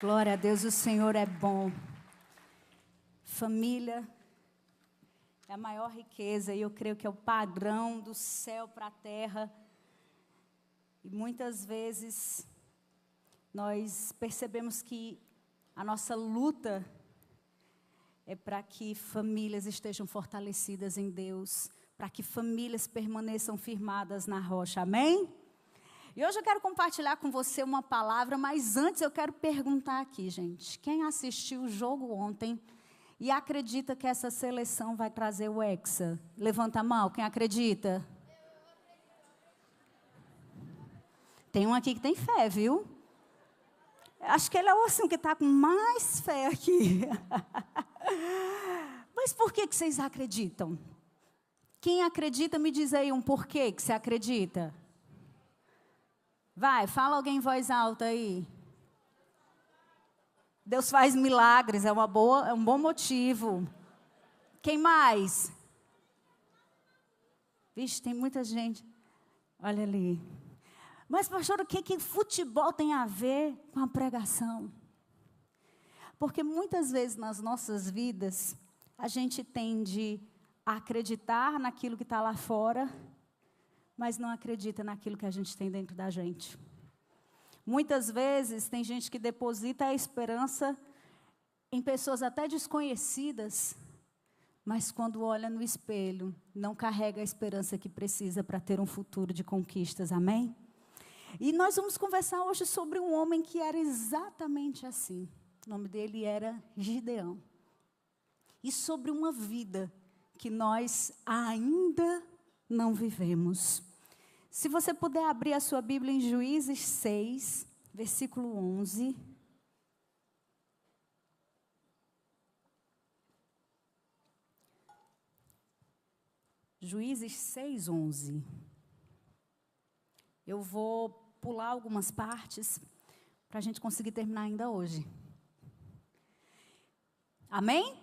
Glória a Deus, o Senhor é bom. Família é a maior riqueza e eu creio que é o padrão do céu para a terra. E muitas vezes nós percebemos que a nossa luta é para que famílias estejam fortalecidas em Deus, para que famílias permaneçam firmadas na rocha. Amém? E hoje eu quero compartilhar com você uma palavra, mas antes eu quero perguntar aqui, gente. Quem assistiu o jogo ontem e acredita que essa seleção vai trazer o Hexa? Levanta a mão, quem acredita? Tem um aqui que tem fé, viu? Acho que ele é o assim que está com mais fé aqui. Mas por que vocês acreditam? Quem acredita, me diz aí um porquê que você acredita. Vai, fala alguém em voz alta aí. Deus faz milagres, é um bom motivo. Quem mais? Vixe, tem muita gente. Olha ali. Mas, pastor, o que futebol tem a ver com a pregação? Porque muitas vezes nas nossas vidas, a gente tende a acreditar naquilo que está lá fora, mas não acredita naquilo que a gente tem dentro da gente. Muitas vezes tem gente que deposita a esperança em pessoas até desconhecidas, mas quando olha no espelho, não carrega a esperança que precisa para ter um futuro de conquistas, amém? E nós vamos conversar hoje sobre um homem que era exatamente assim. O nome dele era Gideão. E sobre uma vida que nós ainda não vivemos. Se você puder abrir a sua Bíblia em Juízes 6, versículo 11. Juízes 6, 11. Eu vou pular algumas partes para a gente conseguir terminar ainda hoje. Amém?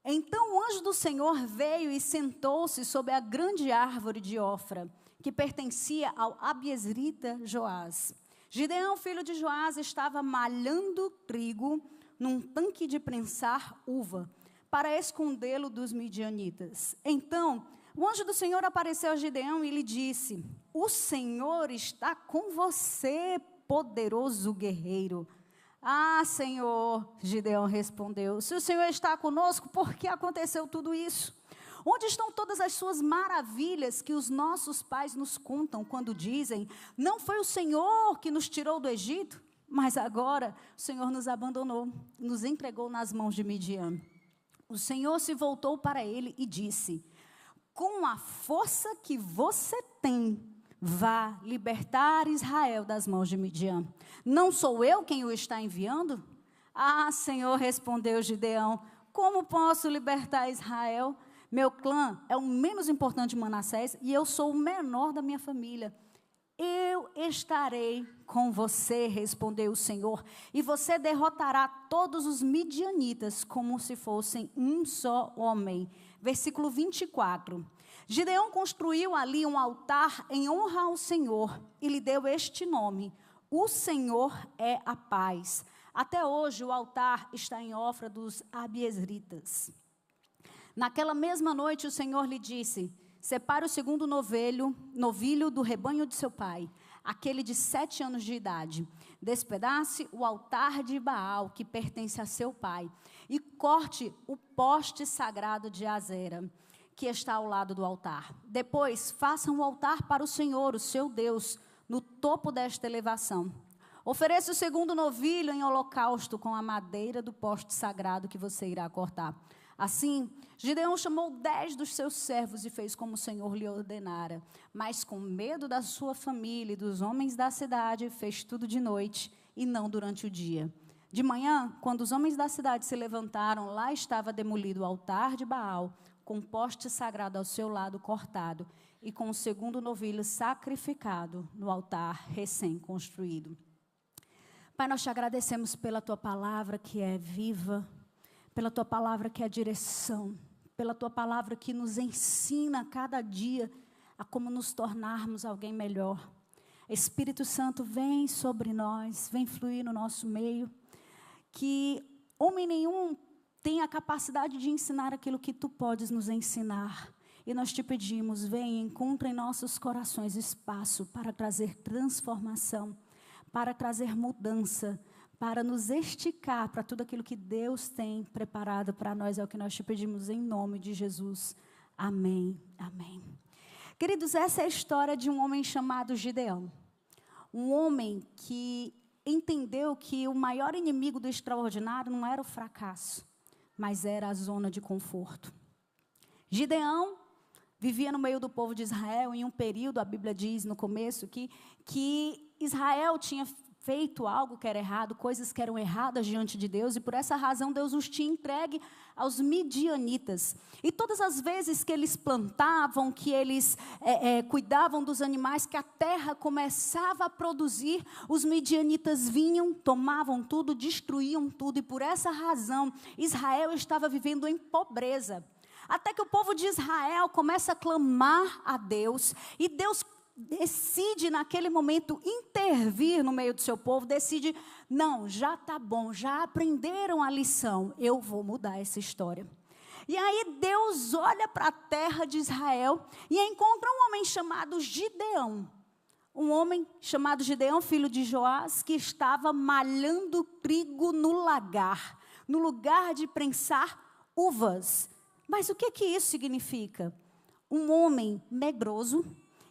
Então o anjo do Senhor veio e sentou-se sob a grande árvore de Ofra, que pertencia ao abiezrita Joás. Gideão, filho de Joás, estava malhando trigo num tanque de prensar uva, para escondê-lo dos midianitas. Então o anjo do Senhor apareceu a Gideão e lhe disse: o Senhor está com você, poderoso guerreiro. Ah, Senhor, Gideão respondeu, se o Senhor está conosco, por que aconteceu tudo isso? Onde estão todas as suas maravilhas que os nossos pais nos contam quando dizem, não foi o Senhor que nos tirou do Egito? Mas agora o Senhor nos abandonou, nos entregou nas mãos de Midian. O Senhor se voltou para ele e disse, com a força que você tem, vá libertar Israel das mãos de Midian. Não sou eu quem o está enviando? Ah, Senhor, respondeu Gideão, como posso libertar Israel? Meu clã é o menos importante de Manassés e eu sou o menor da minha família. Eu estarei com você, respondeu o Senhor, e você derrotará todos os midianitas como se fossem um só homem. Versículo 24. Gideão construiu ali um altar em honra ao Senhor e lhe deu este nome: o Senhor é a paz. Até hoje o altar está em Ofra dos abiezritas. Naquela mesma noite o Senhor lhe disse: separe o segundo novilho do rebanho de seu pai, aquele de 7 anos de idade. Despedace o altar de Baal, que pertence a seu pai, e corte o poste sagrado de Azera, que está ao lado do altar. Depois, façam um altar para o Senhor, o seu Deus, no topo desta elevação. Ofereça o segundo novilho em holocausto com a madeira do poste sagrado que você irá cortar. Assim, Gideão chamou 10 dos seus servos e fez como o Senhor lhe ordenara. Mas com medo da sua família e dos homens da cidade, fez tudo de noite e não durante o dia. De manhã, quando os homens da cidade se levantaram, lá estava demolido o altar de Baal, com o poste sagrado ao seu lado cortado, e com o segundo novilho sacrificado no altar recém-construído. Pai, nós te agradecemos pela tua palavra que é viva, pela tua palavra que é direção, pela tua palavra que nos ensina a cada dia a como nos tornarmos alguém melhor. Espírito Santo, vem sobre nós, vem fluir no nosso meio. Que homem nenhum tem a capacidade de ensinar aquilo que tu podes nos ensinar. E nós te pedimos, vem, encontra em nossos corações espaço para trazer transformação, para trazer mudança, para nos esticar para tudo aquilo que Deus tem preparado para nós. É o que nós te pedimos em nome de Jesus. Amém, amém. Queridos, essa é a história de um homem chamado Gideão. Um homem que entendeu que o maior inimigo do extraordinário não era o fracasso, mas era a zona de conforto. Gideão vivia no meio do povo de Israel em um período, a Bíblia diz no começo, que Israel tinha feito algo que era errado, coisas que eram erradas diante de Deus, e por essa razão Deus os tinha entregue aos midianitas. E todas as vezes que eles plantavam, que eles cuidavam dos animais, que a terra começava a produzir, os midianitas vinham, tomavam tudo, destruíam tudo, e por essa razão Israel estava vivendo em pobreza. Até que o povo de Israel começa a clamar a Deus, e Deus decide naquele momento intervir no meio do seu povo, decide, não, já está bom, já aprenderam a lição, eu vou mudar essa história. E aí Deus olha para a terra de Israel e encontra um homem chamado Gideão. Um homem chamado Gideão, filho de Joás, que estava malhando trigo no lagar, no lugar de prensar uvas. Mas o que isso significa? Um homem medroso,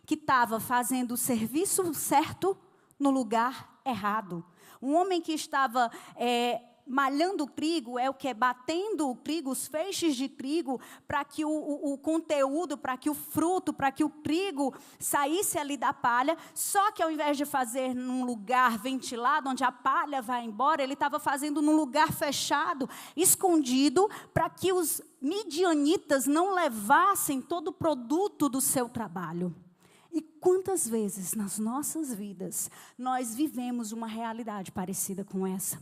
que estava fazendo o serviço certo no lugar errado. Um homem que estava malhando o trigo, é o que? Batendo o trigo, os feixes de trigo, para que o conteúdo, para que o fruto, para que o trigo saísse ali da palha. Só que ao invés de fazer num lugar ventilado, onde a palha vai embora, ele estava fazendo num lugar fechado, escondido, para que os midianitas não levassem todo o produto do seu trabalho. E quantas vezes nas nossas vidas nós vivemos uma realidade parecida com essa?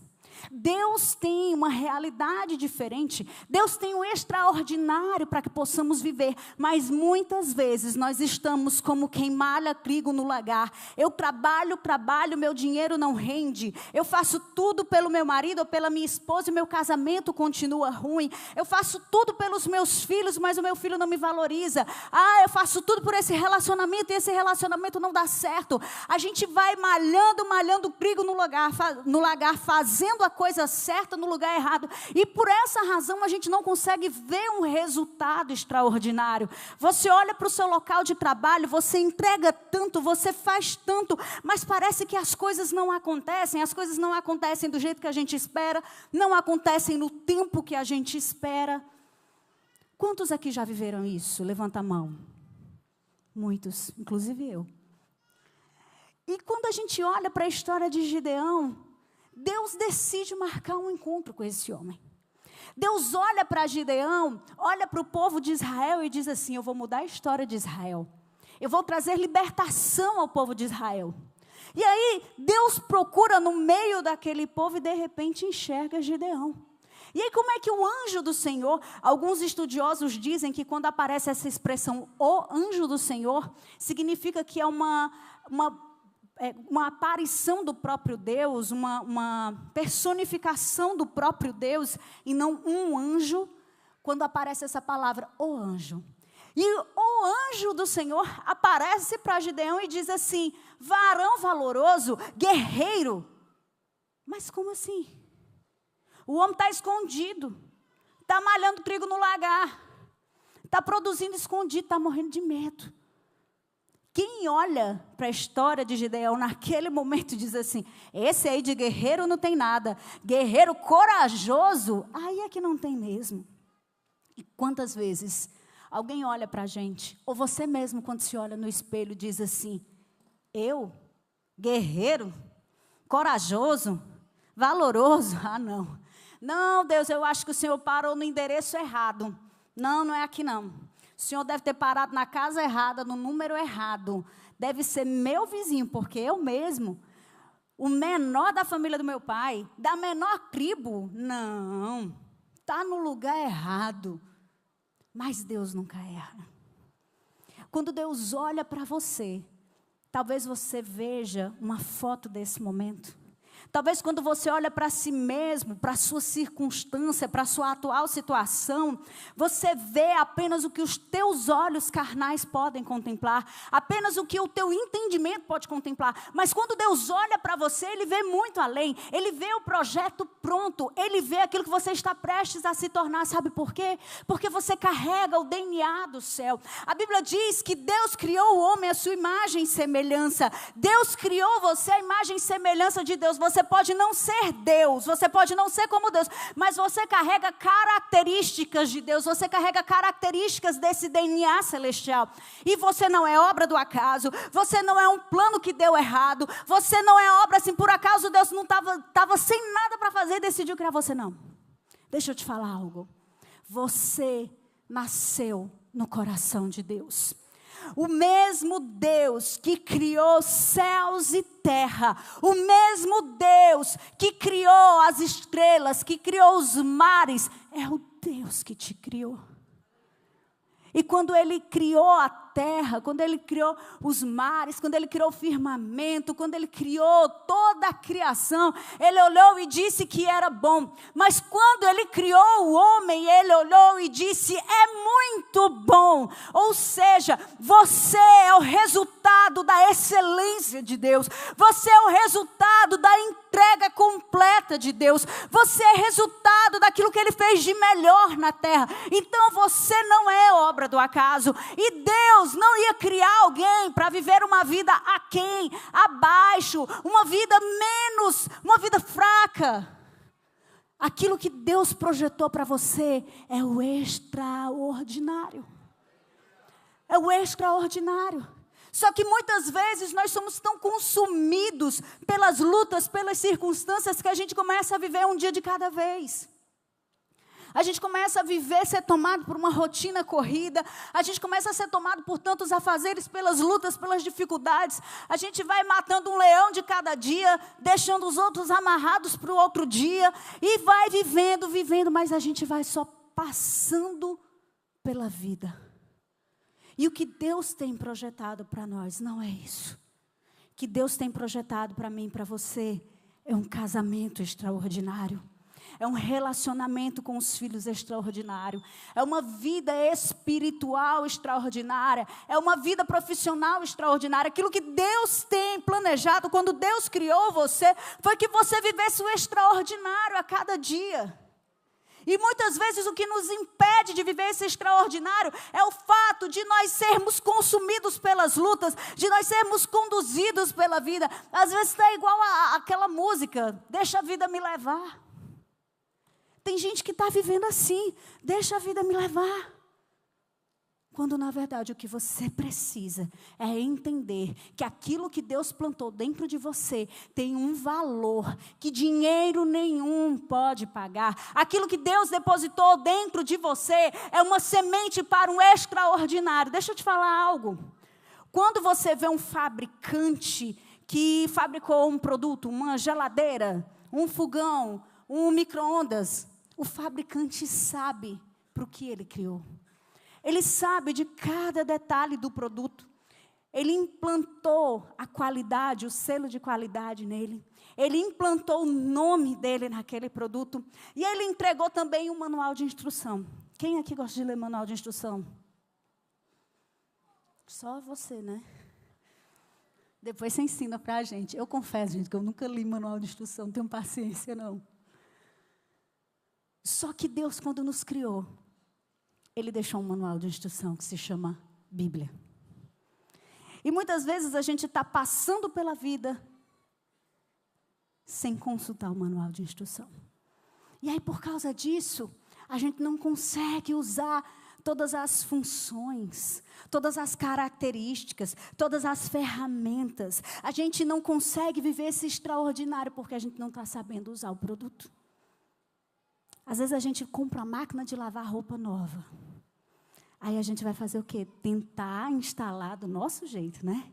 Deus tem uma realidade diferente, Deus tem o extraordinário para que possamos viver, mas muitas vezes nós estamos como quem malha trigo no lagar. Eu trabalho, meu dinheiro não rende, eu faço tudo pelo meu marido ou pela minha esposa e meu casamento continua ruim, eu faço tudo pelos meus filhos, mas o meu filho não me valoriza, eu faço tudo por esse relacionamento e esse relacionamento não dá certo. A gente vai malhando trigo no lagar, fazendo a coisa certa no lugar errado, e por essa razão a gente não consegue ver um resultado extraordinário. Você olha para o seu local de trabalho, você entrega tanto, você faz tanto, mas parece que as coisas não acontecem do jeito que a gente espera, não acontecem no tempo que a gente espera. Quantos aqui já viveram isso? Levanta a mão. Muitos, inclusive eu. E quando a gente olha para a história de Gideão, Deus decide marcar um encontro com esse homem. Deus olha para Gideão, olha para o povo de Israel e diz assim, eu vou mudar a história de Israel. Eu vou trazer libertação ao povo de Israel. E aí, Deus procura no meio daquele povo e de repente enxerga Gideão. E aí, como é que o anjo do Senhor, alguns estudiosos dizem que quando aparece essa expressão, o anjo do Senhor, significa que é uma aparição do próprio Deus, uma personificação do próprio Deus, e não um anjo, quando aparece essa palavra, o anjo. E o anjo do Senhor aparece para Gideão e diz assim, varão valoroso, guerreiro. Mas como assim? O homem está escondido, está malhando trigo no lagar, está produzindo escondido, está morrendo de medo. Quem olha para a história de Gideão naquele momento diz assim, esse aí de guerreiro não tem nada, guerreiro corajoso, aí é que não tem mesmo. E quantas vezes alguém olha para a gente, ou você mesmo quando se olha no espelho diz assim, eu, guerreiro, corajoso, valoroso, não, Deus, eu acho que o Senhor parou no endereço errado, não é aqui não. O Senhor deve ter parado na casa errada, no número errado. Deve ser meu vizinho, porque eu mesmo, o menor da família do meu pai, da menor tribo, não, está no lugar errado. Mas Deus nunca erra. Quando Deus olha para você, Talvez você veja uma foto desse momento. Talvez quando você olha para si mesmo, para a sua circunstância, para a sua atual situação, você vê apenas o que os teus olhos carnais podem contemplar, apenas o que o teu entendimento pode contemplar. Mas quando Deus olha para você, Ele vê muito além. Ele vê o projeto pronto, Ele vê aquilo que você está prestes a se tornar. Sabe por quê? Porque você carrega o DNA do céu. A Bíblia diz que Deus criou o homem à sua imagem e semelhança. Deus criou você à imagem e semelhança de Deus. Você pode não ser Deus, você pode não ser como Deus, mas você carrega características de Deus, você carrega características desse DNA celestial. E você não é obra do acaso, você não é um plano que deu errado, você não é obra assim, por acaso Deus não estava sem nada para fazer e decidiu criar você, não. Deixa eu te falar algo. Você nasceu no coração de Deus. O mesmo Deus que criou céus e terra, o mesmo Deus que criou as estrelas, que criou os mares, é o Deus que te criou. E quando Ele criou a terra, quando Ele criou os mares, quando Ele criou o firmamento, quando Ele criou toda a criação, Ele olhou e disse que era bom. Mas quando Ele criou o homem, Ele olhou e disse, é muito bom. Ou seja, você é o resultado da excelência de Deus. Você é o resultado da entrega completa de Deus. Você é resultado daquilo que Ele fez de melhor na terra. Então você não é obra do acaso. E Deus não ia criar alguém para viver uma vida aquém, abaixo, uma vida menos, uma vida fraca. Aquilo que Deus projetou para você é o extraordinário. É o extraordinário. Só que muitas vezes nós somos tão consumidos pelas lutas, pelas circunstâncias, que a gente começa a viver um dia de cada vez. A gente começa a viver, ser tomado por uma rotina corrida. A gente começa a ser tomado por tantos afazeres, pelas lutas, pelas dificuldades. A gente vai matando um leão de cada dia, deixando os outros amarrados para o outro dia. E vai vivendo, mas a gente vai só passando pela vida. E o que Deus tem projetado para nós não é isso. O que Deus tem projetado para mim e para você é um casamento extraordinário. É um relacionamento com os filhos extraordinário. É uma vida espiritual extraordinária. É uma vida profissional extraordinária. Aquilo que Deus tem planejado, quando Deus criou você, foi que você vivesse o extraordinário a cada dia. E muitas vezes o que nos impede de viver esse extraordinário é o fato de nós sermos consumidos pelas lutas, de nós sermos conduzidos pela vida. Às vezes está igual àquela música, deixa a vida me levar. Tem gente que está vivendo assim, deixa a vida me levar. Quando na verdade o que você precisa é entender que aquilo que Deus plantou dentro de você tem um valor que dinheiro nenhum pode pagar. Aquilo que Deus depositou dentro de você é uma semente para um extraordinário. Deixa eu te falar algo. Quando você vê um fabricante que fabricou um produto, uma geladeira, um fogão, um micro-ondas, o fabricante sabe para o que ele criou. Ele sabe de cada detalhe do produto. Ele implantou a qualidade, o selo de qualidade nele. Ele implantou o nome dele naquele produto. E ele entregou também um manual de instrução. Quem aqui gosta de ler manual de instrução? Só você, né? Depois você ensina para a gente. Eu confesso, gente, que eu nunca li manual de instrução. Não tenho paciência, não. Só que Deus, quando nos criou, Ele deixou um manual de instrução que se chama Bíblia. E muitas vezes a gente está passando pela vida sem consultar o manual de instrução. E aí, por causa disso, a gente não consegue usar todas as funções, todas as características, todas as ferramentas. A gente não consegue viver esse extraordinário porque a gente não está sabendo usar o produto. Às vezes a gente compra uma máquina de lavar roupa nova. Aí a gente vai fazer o quê? Tentar instalar do nosso jeito, né?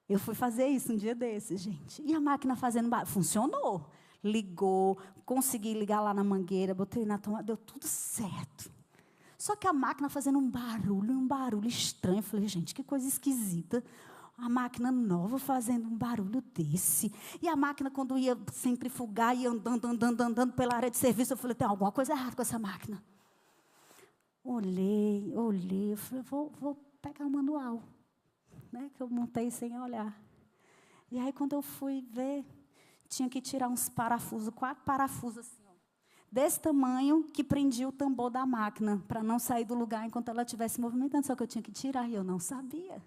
Eu fui fazer isso um dia desses, gente. E a máquina fazendo barulho. Funcionou. Ligou, consegui ligar lá na mangueira, botei na tomada, deu tudo certo. Só que a máquina fazendo um barulho estranho. Eu falei, gente, que coisa esquisita. A máquina nova fazendo um barulho desse. E a máquina, quando ia centrifugar, ia andando pela área de serviço, eu falei, tem alguma coisa errada com essa máquina. Olhei, eu falei, vou pegar o manual, né, que eu montei sem olhar. E aí, quando eu fui ver, tinha que tirar uns parafusos, 4 parafusos assim, ó, desse tamanho, que prendia o tambor da máquina, para não sair do lugar enquanto ela estivesse movimentando, só que eu tinha que tirar, e eu não sabia.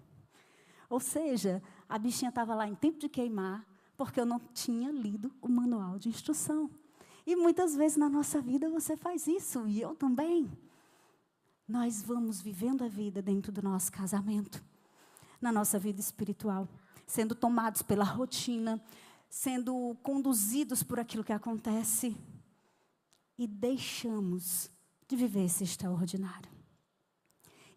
Ou seja, a bichinha estava lá em tempo de queimar, porque eu não tinha lido o manual de instrução. E muitas vezes na nossa vida você faz isso, e eu também. Nós vamos vivendo a vida dentro do nosso casamento, na nossa vida espiritual, sendo tomados pela rotina, sendo conduzidos por aquilo que acontece, e deixamos de viver esse extraordinário.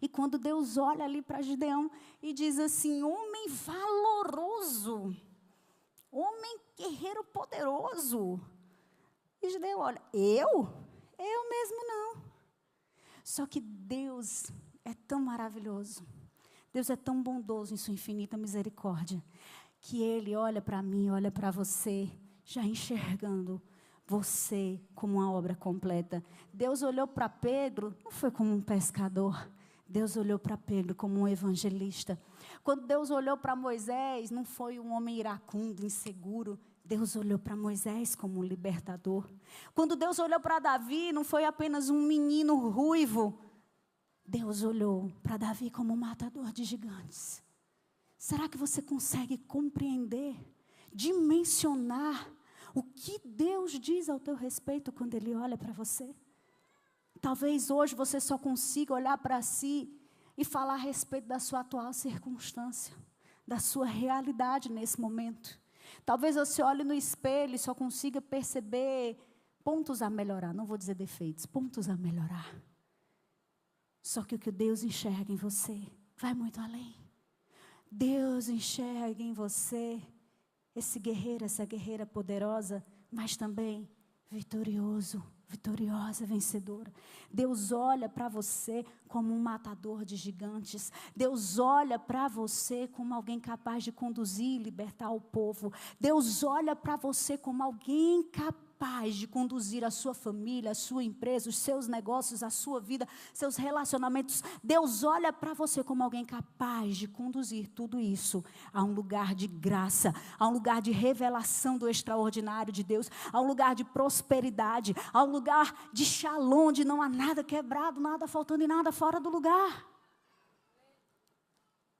E quando Deus olha ali para Gideão e diz assim, homem valoroso, homem guerreiro poderoso. E Gideão olha, eu mesmo não. Só que Deus é tão maravilhoso, Deus é tão bondoso em sua infinita misericórdia, que Ele olha para mim, olha para você, já enxergando você como uma obra completa. Deus olhou para Pedro, não foi como um pescador, Deus olhou para Pedro como um evangelista. Quando Deus olhou para Moisés, não foi um homem iracundo, inseguro. Deus olhou para Moisés como um libertador. Quando Deus olhou para Davi, não foi apenas um menino ruivo. Deus olhou para Davi como um matador de gigantes. Será que você consegue compreender, dimensionar o que Deus diz ao teu respeito quando Ele olha para você? Talvez hoje você só consiga olhar para si e falar a respeito da sua atual circunstância, da sua realidade nesse momento. Talvez você olhe no espelho e só consiga perceber pontos a melhorar. Não vou dizer defeitos, pontos a melhorar. Só que o que Deus enxerga em você vai muito além. Deus enxerga em você esse guerreiro, essa guerreira poderosa, mas também vitorioso, vitoriosa, vencedora. Deus olha para você como um matador de gigantes. Deus olha para você como alguém capaz de conduzir e libertar o povo. Deus olha para você como alguém capaz de conduzir a sua família, a sua empresa, os seus negócios, a sua vida, seus relacionamentos. Deus olha para você como alguém capaz de conduzir tudo isso a um lugar de graça, a um lugar de revelação do extraordinário de Deus, a um lugar de prosperidade, a um lugar de shalom, onde não há nada quebrado, nada faltando e nada fora do lugar.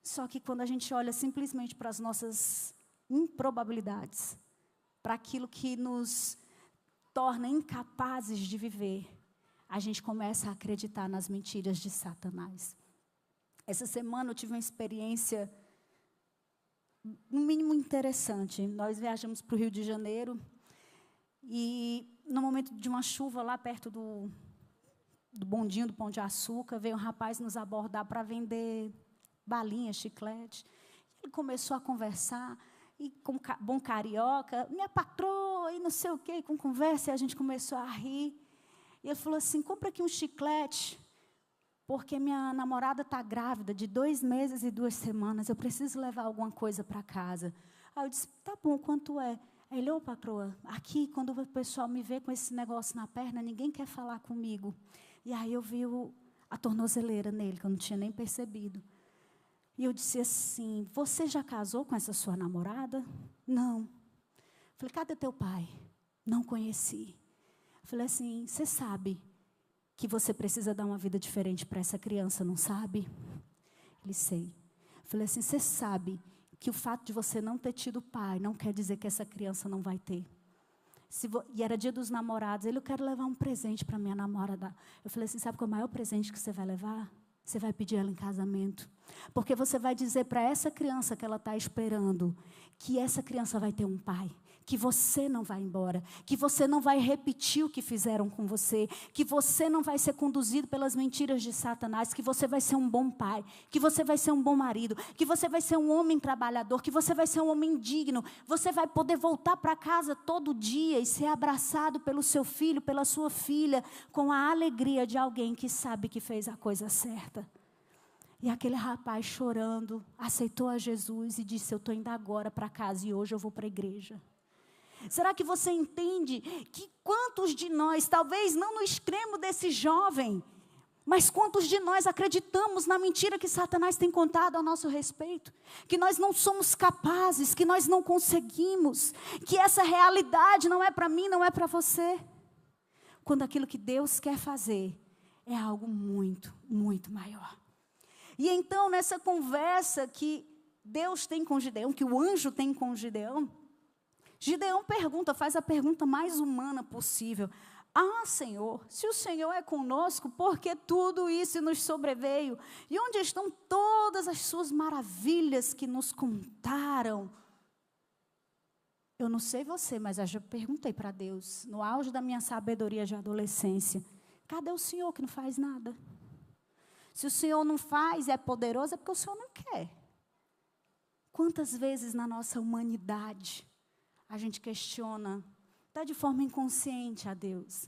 Só que quando a gente olha simplesmente para as nossas improbabilidades, para aquilo que nos torna incapazes de viver, a gente começa a acreditar nas mentiras de Satanás. Essa semana eu tive uma experiência, no mínimo interessante. Nós viajamos para o Rio de Janeiro e no momento de uma chuva lá perto do bondinho do Pão de Açúcar, veio um rapaz nos abordar para vender balinha, chiclete. Ele começou a conversar, e com bom carioca, minha patroa, e não sei o quê, com conversa, e a gente começou a rir. E ele falou assim, compra aqui um chiclete, porque minha namorada está grávida de 2 meses e 2 semanas, eu preciso levar alguma coisa para casa. Aí eu disse, tá bom, quanto é? Aí ele, ô patroa, aqui, quando o pessoal me vê com esse negócio na perna, ninguém quer falar comigo. E aí eu vi a tornozeleira nele, que eu não tinha nem percebido. E eu disse assim, você já casou com essa sua namorada? Não. Falei, cadê teu pai? Não conheci. Falei assim, você sabe que você precisa dar uma vida diferente para essa criança, não sabe? Ele, sei. Falei assim, você sabe que o fato de você não ter tido pai não quer dizer que essa criança não vai ter. E era dia dos namorados. Ele, eu quero levar um presente para minha namorada. Eu falei assim, sabe qual é o maior presente que você vai levar? Você vai pedir ela em casamento. Porque você vai dizer para essa criança que ela está esperando, que essa criança vai ter um pai, que você não vai embora, que você não vai repetir o que fizeram com você, que você não vai ser conduzido pelas mentiras de Satanás, que você vai ser um bom pai, que você vai ser um bom marido, que você vai ser um homem trabalhador, que você vai ser um homem digno, você vai poder voltar para casa todo dia e ser abraçado pelo seu filho, pela sua filha, com a alegria de alguém que sabe que fez a coisa certa. E aquele rapaz chorando, aceitou a Jesus e disse, eu estou indo agora para casa e hoje eu vou para a igreja. Será que você entende que quantos de nós, talvez não no extremo desse jovem, mas quantos de nós acreditamos na mentira que Satanás tem contado ao nosso respeito? Que nós não somos capazes, que nós não conseguimos, que essa realidade não é para mim, não é para você. Quando aquilo que Deus quer fazer é algo muito, muito maior. E então, nessa conversa que Deus tem com Gideão, que o anjo tem com Gideão, Gideão pergunta, faz a pergunta mais humana possível. Senhor, se o Senhor é conosco, por que tudo isso nos sobreveio? E onde estão todas as suas maravilhas que nos contaram? Eu não sei você, mas eu já perguntei para Deus, no auge da minha sabedoria de adolescência, cadê o Senhor que não faz nada? Se o Senhor não faz, é poderoso, é porque o Senhor não quer. Quantas vezes na nossa humanidade a gente questiona, até de forma inconsciente a Deus.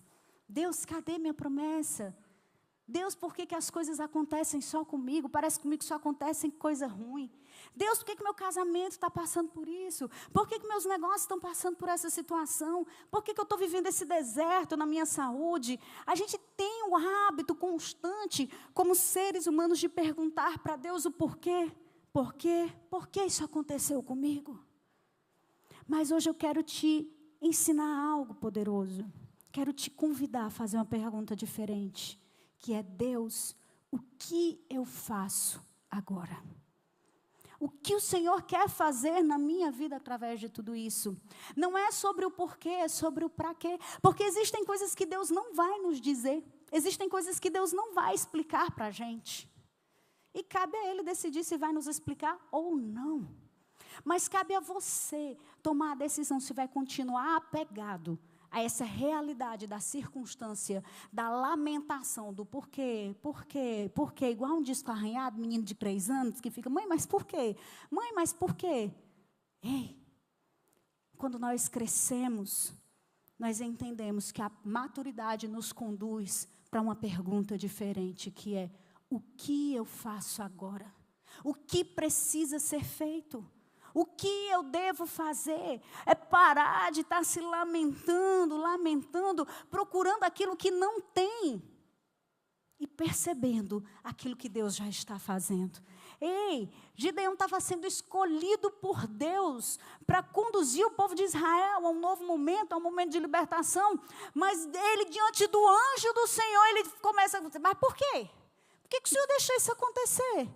Deus, cadê minha promessa? Deus, por que as coisas acontecem só comigo? Parece comigo que só acontecem coisa ruim. Deus, por que meu casamento está passando por isso? Por que meus negócios estão passando por essa situação? Por que eu estou vivendo esse deserto na minha saúde? A gente tem um hábito constante, como seres humanos, de perguntar para Deus o porquê. Por quê? Por que isso aconteceu comigo? Mas hoje eu quero te ensinar algo poderoso. Quero te convidar a fazer uma pergunta diferente, que é, Deus, o que eu faço agora? O que o Senhor quer fazer na minha vida através de tudo isso? Não é sobre o porquê, é sobre o para quê. Porque existem coisas que Deus não vai nos dizer. Existem coisas que Deus não vai explicar para a gente. E cabe a Ele decidir se vai nos explicar ou não. Mas cabe a você tomar a decisão se vai continuar apegado a essa realidade da circunstância, da lamentação, do porquê, igual um disco arranhado, menino de 3 anos, que fica, mãe, mas por quê? Mãe, mas por quê? Ei, quando nós crescemos, nós entendemos que a maturidade nos conduz para uma pergunta diferente, que é, o que eu faço agora? O que precisa ser feito? O que eu devo fazer? É parar de estar se lamentando, procurando aquilo que não tem. E percebendo aquilo que Deus já está fazendo. Ei, Gideão estava sendo escolhido por Deus para conduzir o povo de Israel a um novo momento, a um momento de libertação. Mas ele, diante do anjo do Senhor, ele começa a dizer, mas por quê? Por que o Senhor deixou isso acontecer?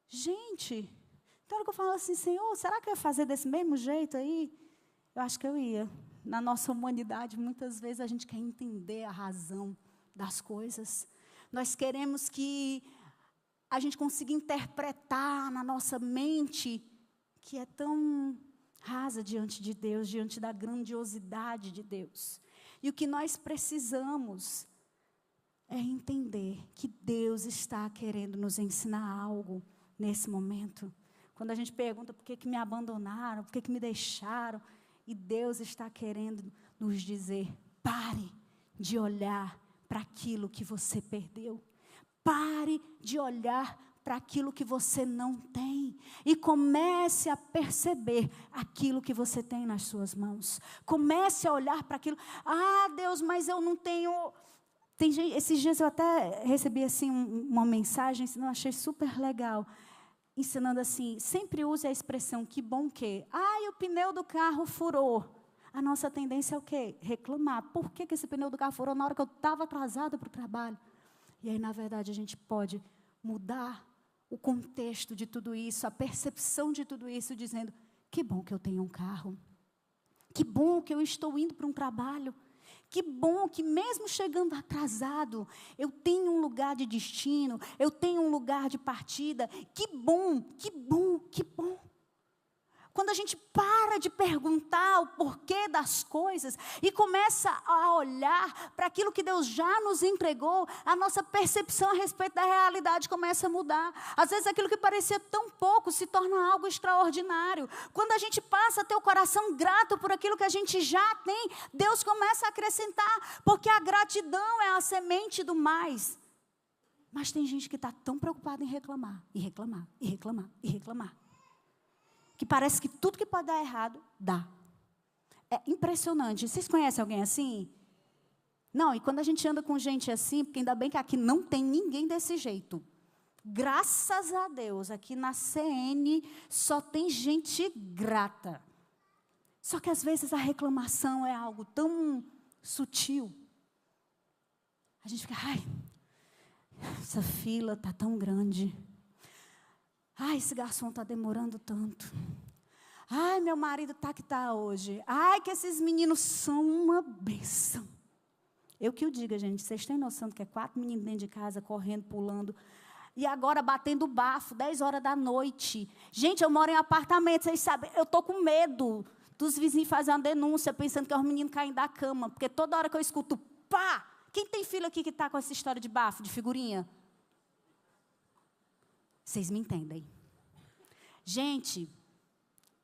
Gente, então hora que eu falo assim, Senhor, será que eu ia fazer desse mesmo jeito aí? Eu acho que eu ia. Na nossa humanidade, muitas vezes a gente quer entender a razão das coisas. Nós queremos que a gente consiga interpretar na nossa mente, que é tão rasa diante de Deus, diante da grandiosidade de Deus. E o que nós precisamos é entender que Deus está querendo nos ensinar algo nesse momento. Quando a gente pergunta por que me abandonaram, por que me deixaram, e Deus está querendo nos dizer, pare de olhar para aquilo que você perdeu. Pare de olhar para aquilo que você não tem. E comece a perceber aquilo que você tem nas suas mãos. Comece a olhar para aquilo. Deus, mas eu não tenho... Esses dias eu até recebi assim, uma mensagem, eu achei super legal. Ensinando assim, sempre use a expressão, que bom que... o pneu do carro furou. A nossa tendência é o quê? Reclamar. Por que esse pneu do carro furou na hora que eu estava atrasada para o trabalho? E aí, na verdade, a gente pode mudar o contexto de tudo isso, a percepção de tudo isso, dizendo, que bom que eu tenho um carro. Que bom que eu estou indo para um trabalho. Que bom que mesmo chegando atrasado, eu tenho um lugar de destino, eu tenho um lugar de partida. Que bom, que bom, que bom. Quando a gente para de perguntar o porquê das coisas e começa a olhar para aquilo que Deus já nos entregou, a nossa percepção a respeito da realidade começa a mudar. Às vezes aquilo que parecia tão pouco se torna algo extraordinário. Quando a gente passa a ter o coração grato por aquilo que a gente já tem, Deus começa a acrescentar, porque a gratidão é a semente do mais. Mas tem gente que está tão preocupada em reclamar, e reclamar, e reclamar, e reclamar, que parece que tudo que pode dar errado, dá. É impressionante. Vocês conhecem alguém assim? Não, e quando a gente anda com gente assim, porque ainda bem que aqui não tem ninguém desse jeito. Graças a Deus, aqui na CN só tem gente grata. Só que às vezes a reclamação é algo tão sutil. A gente fica, ai, essa fila está tão grande. Ai, esse garçom está demorando tanto. Ai, meu marido está que está hoje. Ai, que esses meninos são uma bênção. Eu que o diga, gente, vocês têm noção do que é 4 meninos dentro de casa, correndo, pulando, e agora batendo bafo, 10 horas da noite. Gente, eu moro em apartamento, vocês sabem, eu estou com medo dos vizinhos fazerem uma denúncia, pensando que é os meninos caindo da cama, porque toda hora que eu escuto, pá! Quem tem filho aqui que está com essa história de bafo, de figurinha? Vocês me entendem. Gente,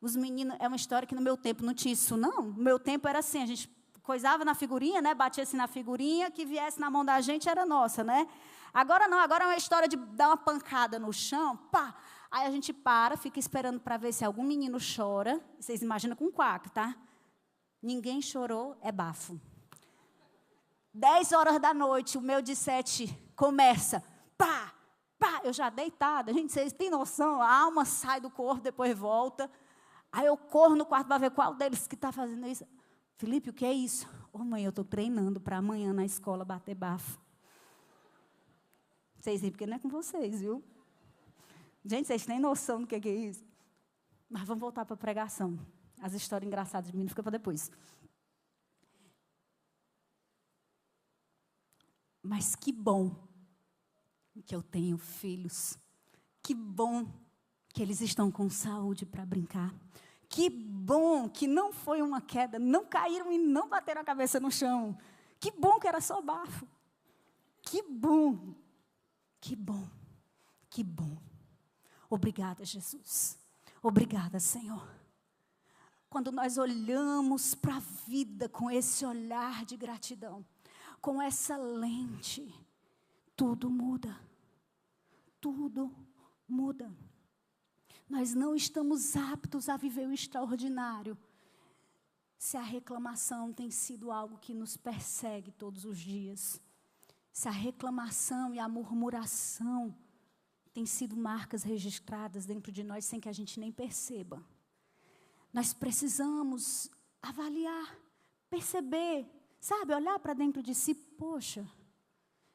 os meninos, é uma história que no meu tempo não tinha isso, não. No meu tempo era assim, a gente coisava na figurinha, né? Batia assim na figurinha, que viesse na mão da gente era nossa, né? Agora não, agora é uma história de dar uma pancada no chão, pá! Aí a gente para, fica esperando para ver se algum menino chora. Vocês imaginam com 4, tá? Ninguém chorou, é bafo. 10 horas da noite, o meu de 7 começa, pá! Pá! Eu já deitada, gente, vocês têm noção? A alma sai do corpo, depois volta. Aí eu corro no quarto para ver qual deles que está fazendo isso. Felipe, o que é isso? Ô, mãe, eu estou treinando para amanhã na escola bater bafo. Vocês riem porque não é com vocês, viu? Gente, vocês têm noção do que é isso? Mas vamos voltar para a pregação. As histórias engraçadas de mim fica para depois. Mas que bom que eu tenho filhos. Que bom que eles estão com saúde para brincar. Que bom que não foi uma queda, não caíram e não bateram a cabeça no chão. Que bom que era só bafo. Que bom, que bom, que bom. Obrigada, Jesus. Obrigada, Senhor. Quando nós olhamos para a vida com esse olhar de gratidão, com essa lente, tudo muda. Tudo muda. Nós não estamos aptos a viver o extraordinário se a reclamação tem sido algo que nos persegue todos os dias. Se a reclamação e a murmuração têm sido marcas registradas dentro de nós sem que a gente nem perceba. Nós precisamos avaliar, perceber, sabe, olhar para dentro de si, poxa,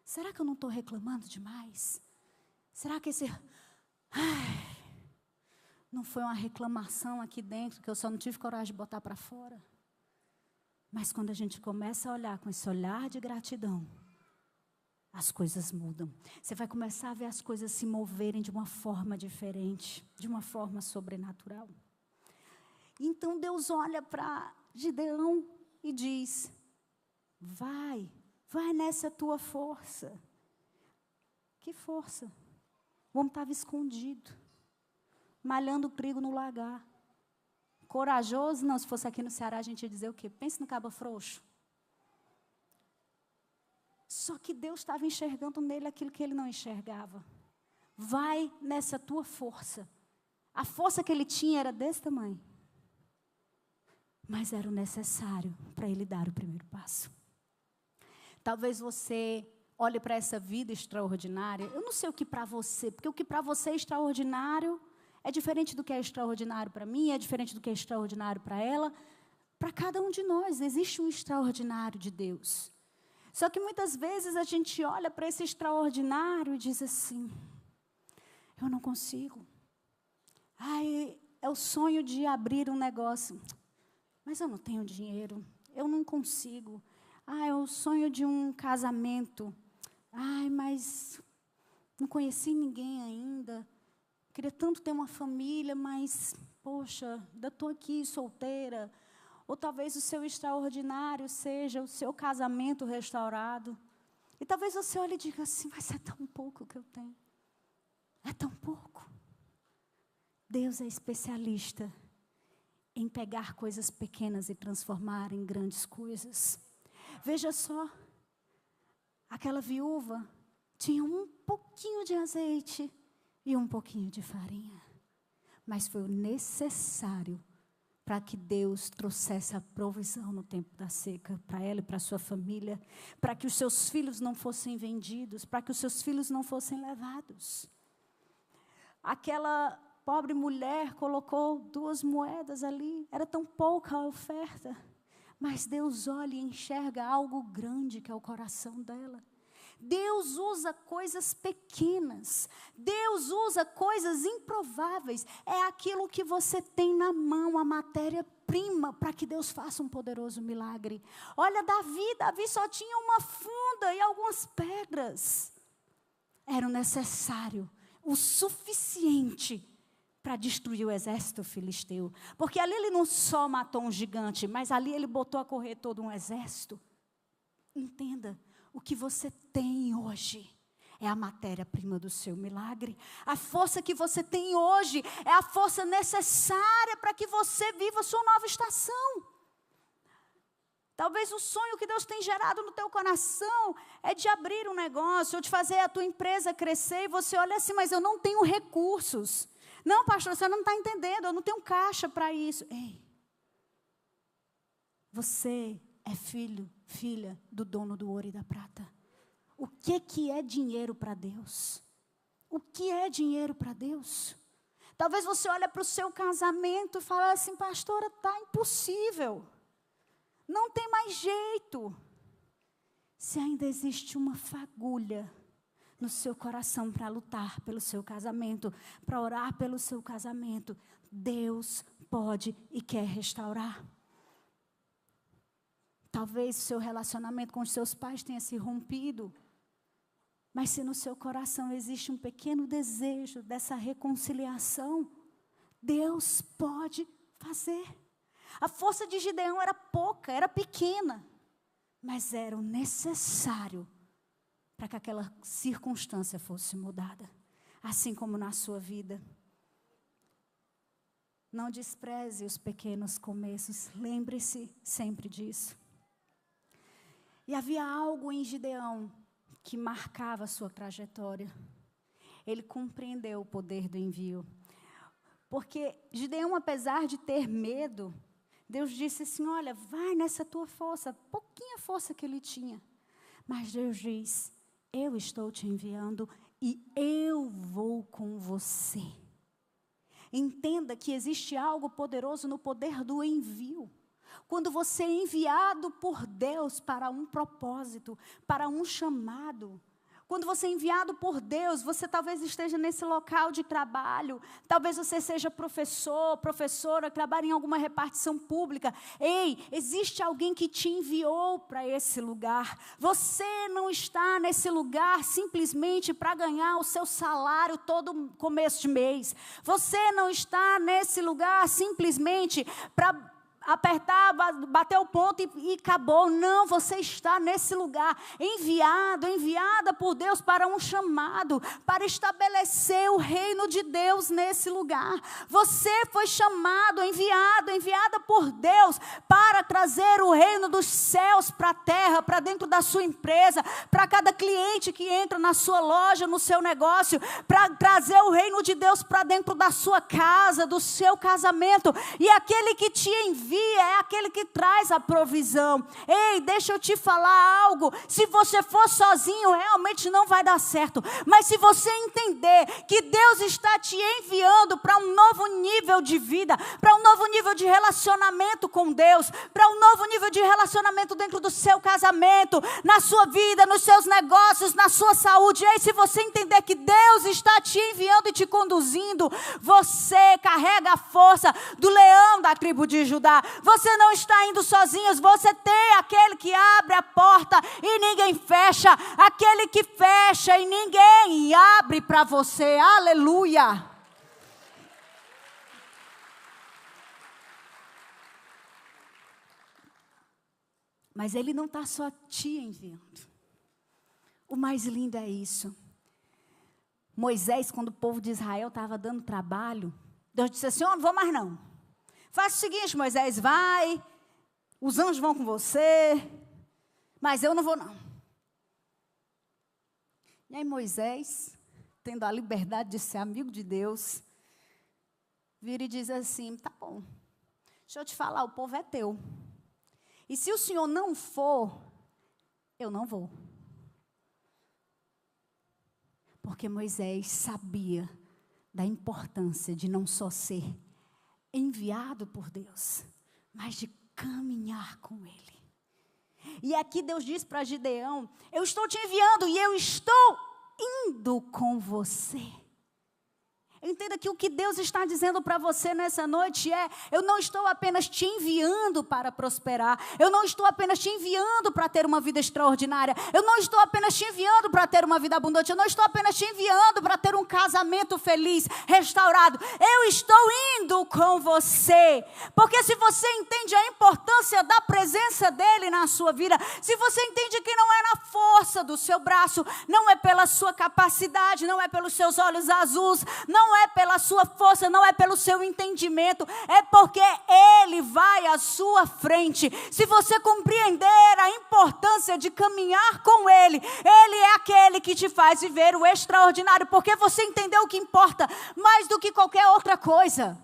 será que eu não estou reclamando demais? Será que esse... não foi uma reclamação aqui dentro, que eu só não tive coragem de botar para fora. Mas quando a gente começa a olhar com esse olhar de gratidão, as coisas mudam. Você vai começar a ver as coisas se moverem de uma forma diferente, de uma forma sobrenatural. Então Deus olha para Gideão e diz, vai nessa tua força. Que força? O homem estava escondido, malhando o trigo no lagar. Corajoso, não, se fosse aqui no Ceará, a gente ia dizer o quê? Pense no cabo frouxo. Só que Deus estava enxergando nele aquilo que ele não enxergava. Vai nessa tua força. A força que ele tinha era desse tamanho. Mas era o necessário para ele dar o primeiro passo. Talvez você olhe para essa vida extraordinária. Eu não sei o que para você, porque o que para você é extraordinário é diferente do que é extraordinário para mim, é diferente do que é extraordinário para ela. Para cada um de nós existe um extraordinário de Deus. Só que muitas vezes a gente olha para esse extraordinário e diz assim, eu não consigo. Ai, é o sonho de abrir um negócio, mas eu não tenho dinheiro, eu não consigo. Ai, é o sonho de um casamento. Ai, mas não conheci ninguém ainda. Queria tanto ter uma família, mas, poxa, ainda estou aqui solteira. Ou talvez o seu extraordinário seja o seu casamento restaurado. E talvez você olhe e diga assim, mas é tão pouco que eu tenho. É tão pouco. Deus é especialista em pegar coisas pequenas e transformar em grandes coisas. Veja só, aquela viúva tinha um pouquinho de azeite e um pouquinho de farinha. Mas foi o necessário para que Deus trouxesse a provisão no tempo da seca, para ela e para a sua família, para que os seus filhos não fossem vendidos, para que os seus filhos não fossem levados. Aquela pobre mulher colocou 2 moedas ali, era tão pouca a oferta, mas Deus olha e enxerga algo grande que é o coração dela. Deus usa coisas pequenas, Deus usa coisas improváveis, é aquilo que você tem na mão, a matéria-prima, para que Deus faça um poderoso milagre. Olha Davi só tinha uma funda e algumas pedras, era o necessário, o suficiente para destruir o exército filisteu, porque ali ele não só matou um gigante, mas ali ele botou a correr todo um exército. Entenda, o que você tem hoje é a matéria-prima do seu milagre. A força que você tem hoje é a força necessária para que você viva a sua nova estação. Talvez o sonho que Deus tem gerado no teu coração é de abrir um negócio, ou de fazer a tua empresa crescer, e você olha assim, mas eu não tenho recursos. Não, pastor, você não está entendendo, eu não tenho caixa para isso. Ei, você é filha do dono do ouro e da prata. O que é dinheiro para Deus? O que é dinheiro para Deus? Talvez você olhe para o seu casamento e fale assim, pastora, está impossível. Não tem mais jeito. Se ainda existe uma fagulha no seu coração para lutar pelo seu casamento, para orar pelo seu casamento, Deus pode e quer restaurar. Talvez o seu relacionamento com os seus pais tenha se rompido, mas se no seu coração existe um pequeno desejo dessa reconciliação, Deus pode fazer. A força de Gideão era pouca, era pequena, mas era o necessário para que aquela circunstância fosse mudada, assim como na sua vida. Não despreze os pequenos começos, lembre-se sempre disso. E havia algo em Gideão que marcava a sua trajetória. Ele compreendeu o poder do envio. Porque Gideão, apesar de ter medo, Deus disse assim, olha, vai nessa tua força, pouquinha força que ele tinha. Mas Deus diz, eu estou te enviando e eu vou com você. Entenda que existe algo poderoso no poder do envio. Quando você é enviado por Deus para um propósito, para um chamado. Quando você é enviado por Deus, você talvez esteja nesse local de trabalho. Talvez você seja professor, professora, trabalhe em alguma repartição pública. Ei, existe alguém que te enviou para esse lugar. Você não está nesse lugar simplesmente para ganhar o seu salário todo começo de mês. Você não está nesse lugar simplesmente para apertar, bater o ponto e acabou. Não, você está nesse lugar, enviada por Deus para um chamado, para estabelecer o reino de Deus nesse lugar. Você foi chamado, enviada por Deus para trazer o reino dos céus para a terra, para dentro da sua empresa, para cada cliente que entra na sua loja, no seu negócio, para trazer o reino de Deus para dentro da sua casa, do seu casamento. E aquele que te envia é aquele que traz a provisão. Ei, deixa eu te falar algo. Se você for sozinho, realmente não vai dar certo. Mas se você entender que Deus está te enviando para um novo nível de vida, para um novo nível de relacionamento com Deus, para um novo nível de relacionamento dentro do seu casamento, na sua vida, nos seus negócios, na sua saúde. Ei, se você entender que Deus está te enviando e te conduzindo, você carrega a força do leão da tribo de Judá. Você não está indo sozinhos, você tem aquele que abre a porta e ninguém fecha, aquele que fecha e ninguém abre para você. Aleluia! Mas ele não está só te enviando. O mais lindo é isso. Moisés, quando o povo de Israel estava dando trabalho, Deus disse assim, não vou mais não. Faz o seguinte, Moisés, vai, os anjos vão com você, mas eu não vou não. E aí Moisés, tendo a liberdade de ser amigo de Deus, vira e diz assim, tá bom, deixa eu te falar, o povo é teu. E se o Senhor não for, eu não vou. Porque Moisés sabia da importância de não só ser enviado por Deus, mas de caminhar com Ele. E aqui Deus diz para Gideão, eu estou te enviando e eu estou indo com você. Entenda que o que Deus está dizendo para você nessa noite é, eu não estou apenas te enviando para prosperar, eu não estou apenas te enviando para ter uma vida extraordinária, eu não estou apenas te enviando para ter uma vida abundante, eu não estou apenas te enviando para ter um casamento feliz, restaurado, eu estou indo com você, porque se você entende a importância da presença dEle na sua vida, se você entende que não é na força do seu braço, não é pela sua capacidade, não é pelos seus olhos azuis, não é pela sua força, não é pelo seu entendimento, é porque Ele vai à sua frente. Se você compreender a importância de caminhar com Ele, Ele é aquele que te faz viver o extraordinário, porque você entendeu o que importa mais do que qualquer outra coisa.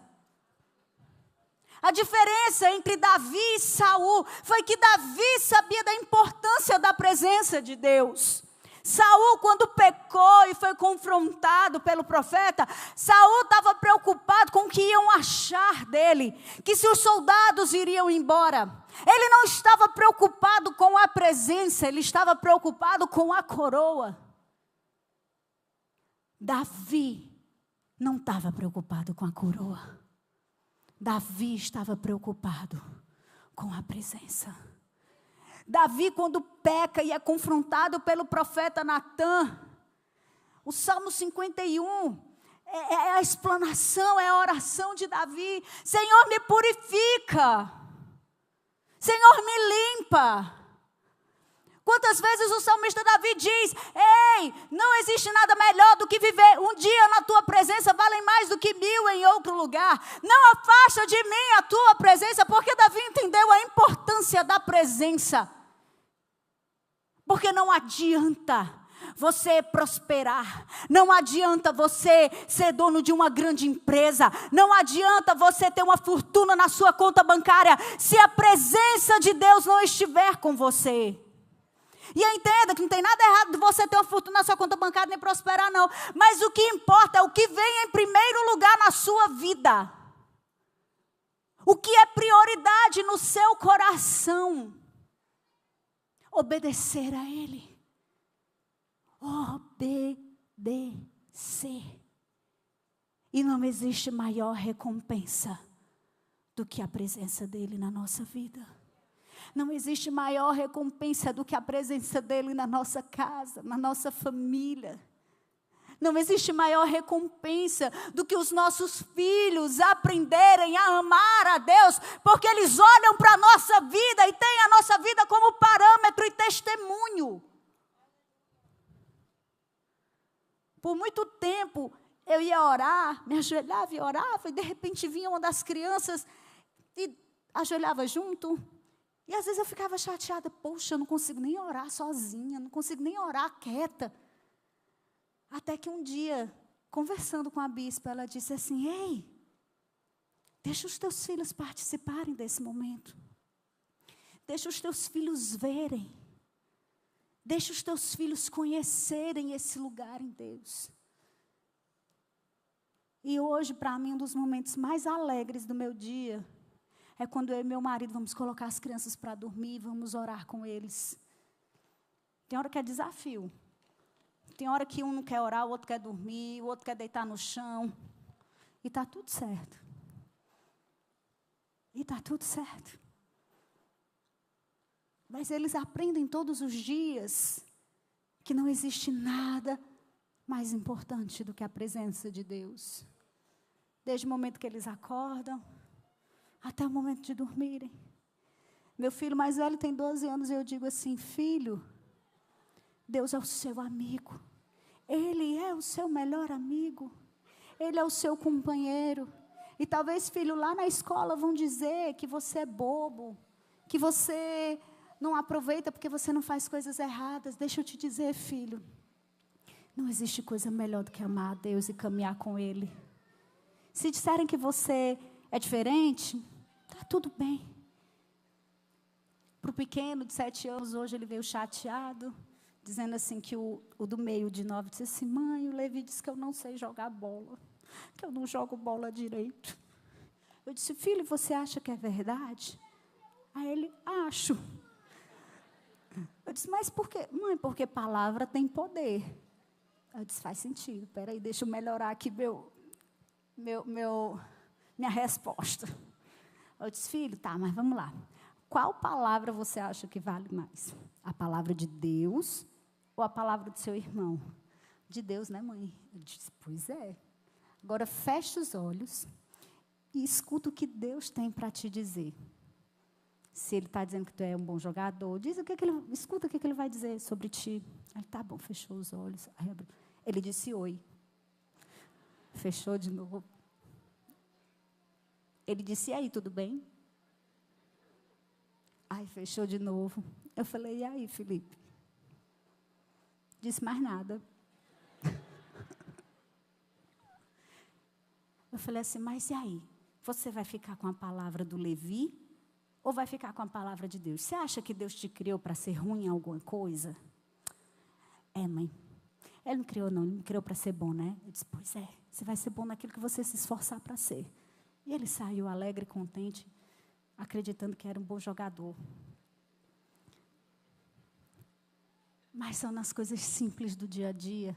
A diferença entre Davi e Saul foi que Davi sabia da importância da presença de Deus. Saul, quando pecou e foi confrontado pelo profeta, Saul estava preocupado com o que iam achar dele, que se os soldados iriam embora. Ele não estava preocupado com a presença, ele estava preocupado com a coroa. Davi não estava preocupado com a coroa. Davi estava preocupado com a presença. Davi, quando peca e é confrontado pelo profeta Natã, o Salmo 51 é a explanação, é a oração de Davi. Senhor, me purifica. Senhor, me limpa. Quantas vezes o salmista Davi diz, ei, não existe nada melhor do que viver um dia na tua presença, valem mais do que 1000 em outro lugar. Não afasta de mim a tua presença, porque Davi entendeu a importância da presença. Porque não adianta você prosperar, não adianta você ser dono de uma grande empresa, não adianta você ter uma fortuna na sua conta bancária, se a presença de Deus não estiver com você. E entenda que não tem nada errado de você ter uma fortuna na sua conta bancária nem prosperar não, mas o que importa é o que vem em primeiro lugar na sua vida. O que é prioridade no seu coração? Obedecer a Ele. Obedecer. E não existe maior recompensa do que a presença dEle na nossa vida. Não existe maior recompensa do que a presença dEle na nossa casa, na nossa família. Não existe maior recompensa do que os nossos filhos aprenderem a amar a Deus, porque eles olham para a nossa vida e têm a nossa vida como parâmetro e testemunho. Por muito tempo eu ia orar, me ajoelhava e orava, e de repente vinha uma das crianças e ajoelhava junto. E às vezes eu ficava chateada, poxa, eu não consigo nem orar sozinha, não consigo nem orar quieta. Até que um dia, conversando com a bispa, ela disse assim, ei, deixa os teus filhos participarem desse momento. Deixa os teus filhos verem. Deixa os teus filhos conhecerem esse lugar em Deus. E hoje, para mim, um dos momentos mais alegres do meu dia é quando eu e meu marido vamos colocar as crianças para dormir, vamos orar com eles. Tem hora que é desafio. Tem hora que um não quer orar, o outro quer dormir, o outro quer deitar no chão. E está tudo certo. E está tudo certo. Mas eles aprendem todos os dias que não existe nada mais importante do que a presença de Deus. Desde o momento que eles acordam, até o momento de dormirem. Meu filho mais velho tem 12 anos e eu digo assim, filho, Deus é o seu amigo. Ele é o seu melhor amigo. Ele é o seu companheiro. E talvez, filho, lá na escola vão dizer que você é bobo, que você não aproveita porque você não faz coisas erradas. Deixa eu te dizer, filho, Não existe coisa melhor do que amar a Deus e caminhar com Ele. Se disserem que você é diferente, está tudo bem. Para o pequeno de 7 anos, hoje ele veio chateado, dizendo assim que o do meio de 9 disse assim: mãe, o Levi disse que eu não sei jogar bola, que eu não jogo bola direito. Eu disse: filho, você acha que é verdade? Aí ele: acho. Eu disse: mas por quê? Mãe, porque palavra tem poder. Eu disse: faz sentido, espera aí, deixa eu melhorar aqui minha resposta. Eu disse: filho, tá, mas vamos lá. Qual palavra você acha que vale mais? A palavra de Deus ou a palavra do seu irmão? De Deus, né, mãe? Eu disse: pois é. Agora fecha os olhos e escuta o que Deus tem para te dizer. Se Ele está dizendo que tu é um bom jogador, escuta o que Ele vai dizer sobre ti. Aí, tá bom, fechou os olhos. Aí, ele disse: oi. Fechou de novo. Ele disse: e aí, tudo bem? Aí fechou de novo. Eu falei: e aí, Felipe? Disse mais nada. Eu falei assim: mas e aí? Você vai ficar com a palavra do Levi ou vai ficar com a palavra de Deus? Você acha que Deus te criou para ser ruim em alguma coisa? É, mãe. Ele não criou, não. Ele me criou para ser bom, né? Eu disse: pois é. Você vai ser bom naquilo que você se esforçar para ser. E ele saiu alegre e contente, acreditando que era um bom jogador. Mas são nas coisas simples do dia a dia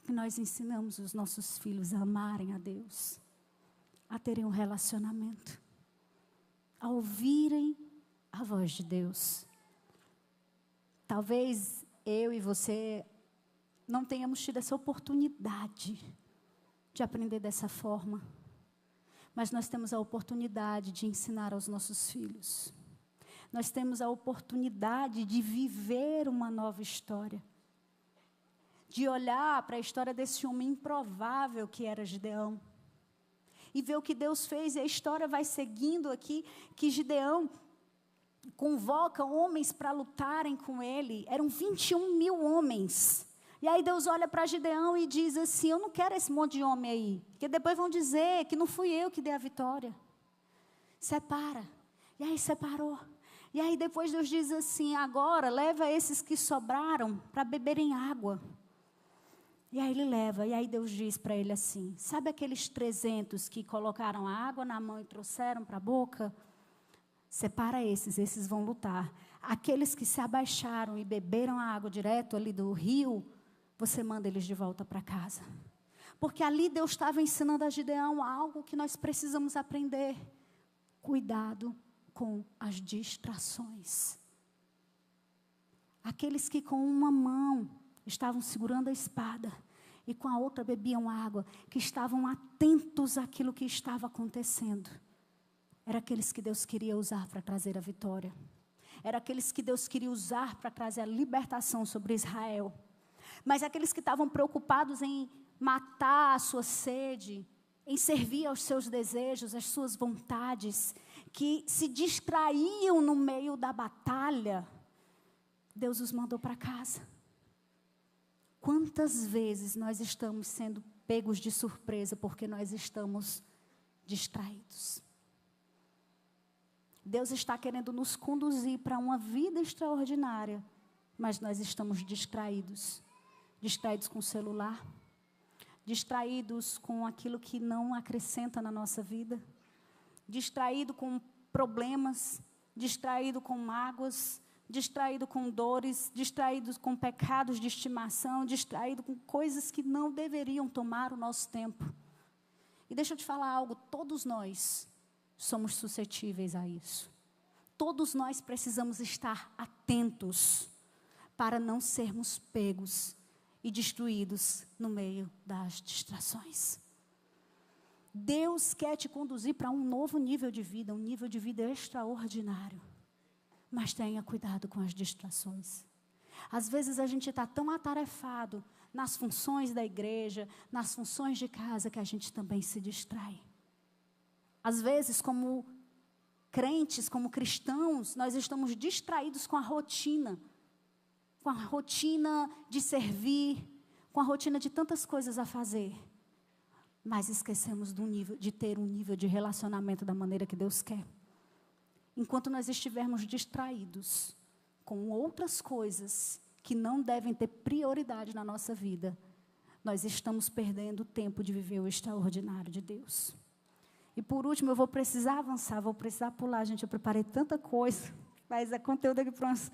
que nós ensinamos os nossos filhos a amarem a Deus, a terem um relacionamento, a ouvirem a voz de Deus. Talvez eu e você não tenhamos tido essa oportunidade de aprender dessa forma, mas nós temos a oportunidade de ensinar aos nossos filhos. Nós temos a oportunidade de viver uma nova história, de olhar para a história desse homem improvável que era Gideão, e ver o que Deus fez. E a história vai seguindo aqui, que Gideão convoca homens para lutarem com ele. Eram 21 mil homens. E aí Deus olha para Gideão e diz assim: eu não quero esse monte de homem aí, porque depois vão dizer que não fui eu que dei a vitória. Separa. E aí separou. E aí depois Deus diz assim: agora leva esses que sobraram para beberem água. E aí ele leva, e aí Deus diz para ele assim: sabe aqueles 300 que colocaram a água na mão e trouxeram para a boca? Separa esses vão lutar. Aqueles que se abaixaram e beberam a água direto ali do rio, você manda eles de volta para casa. Porque ali Deus estava ensinando a Gideão algo que nós precisamos aprender: cuidado com as distrações. Aqueles que com uma mão estavam segurando a espada e com a outra bebiam água, que estavam atentos àquilo que estava acontecendo, eram aqueles que Deus queria usar para trazer a vitória. Eram aqueles que Deus queria usar para trazer a libertação sobre Israel. Mas aqueles que estavam preocupados em matar a sua sede, em servir aos seus desejos, às suas vontades, que se distraíam no meio da batalha, Deus os mandou para casa. Quantas vezes nós estamos sendo pegos de surpresa porque nós estamos distraídos? Deus está querendo nos conduzir para uma vida extraordinária, mas nós estamos distraídos. Distraídos com o celular, distraídos com aquilo que não acrescenta na nossa vida, distraído com problemas, distraído com mágoas, distraído com dores, distraído com pecados de estimação, distraído com coisas que não deveriam tomar o nosso tempo. E deixa eu te falar algo: todos nós somos suscetíveis a isso. Todos nós precisamos estar atentos para não sermos pegos e destruídos no meio das distrações. Deus quer te conduzir para um novo nível de vida, um nível de vida extraordinário. Mas tenha cuidado com as distrações. Às vezes a gente está tão atarefado nas funções da igreja, nas funções de casa, que a gente também se distrai. Às vezes, como crentes, como cristãos, nós estamos distraídos com a rotina de servir, com a rotina de tantas coisas a fazer, mas esquecemos de ter um nível de relacionamento da maneira que Deus quer. Enquanto nós estivermos distraídos com outras coisas que não devem ter prioridade na nossa vida, nós estamos perdendo o tempo de viver o extraordinário de Deus. E por último, eu vou precisar avançar, vou precisar pular, gente, eu preparei tanta coisa, mas é conteúdo aqui para umas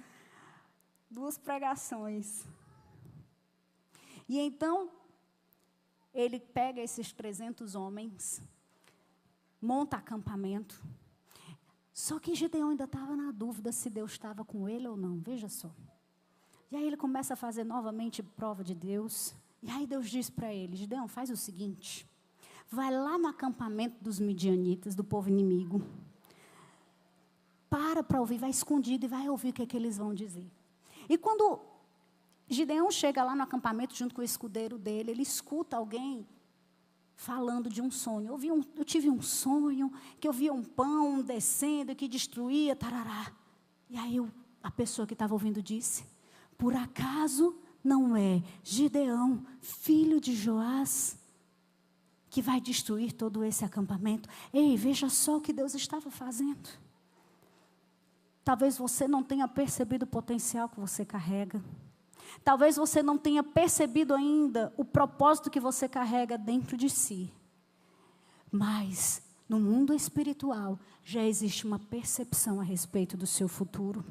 2 pregações. E então, ele pega esses 300 homens, monta acampamento. Só que Gideão ainda estava na dúvida se Deus estava com ele ou não, veja só. E aí ele começa a fazer novamente prova de Deus. E aí Deus diz para ele: Gideão, faz o seguinte, vai lá no acampamento dos midianitas, do povo inimigo. Para ouvir, vai escondido e vai ouvir o que é que eles vão dizer. E quando Gideão chega lá no acampamento junto com o escudeiro dele, ele escuta alguém falando de um sonho. Eu tive um sonho que eu via um pão descendo que destruía, tarará. E aí a pessoa que estava ouvindo disse: por acaso não é Gideão, filho de Joás, que vai destruir todo esse acampamento? Ei, veja só o que Deus estava fazendo. Talvez você não tenha percebido o potencial que você carrega. Talvez você não tenha percebido ainda o propósito que você carrega dentro de si. Mas no mundo espiritual já existe uma percepção a respeito do seu futuro.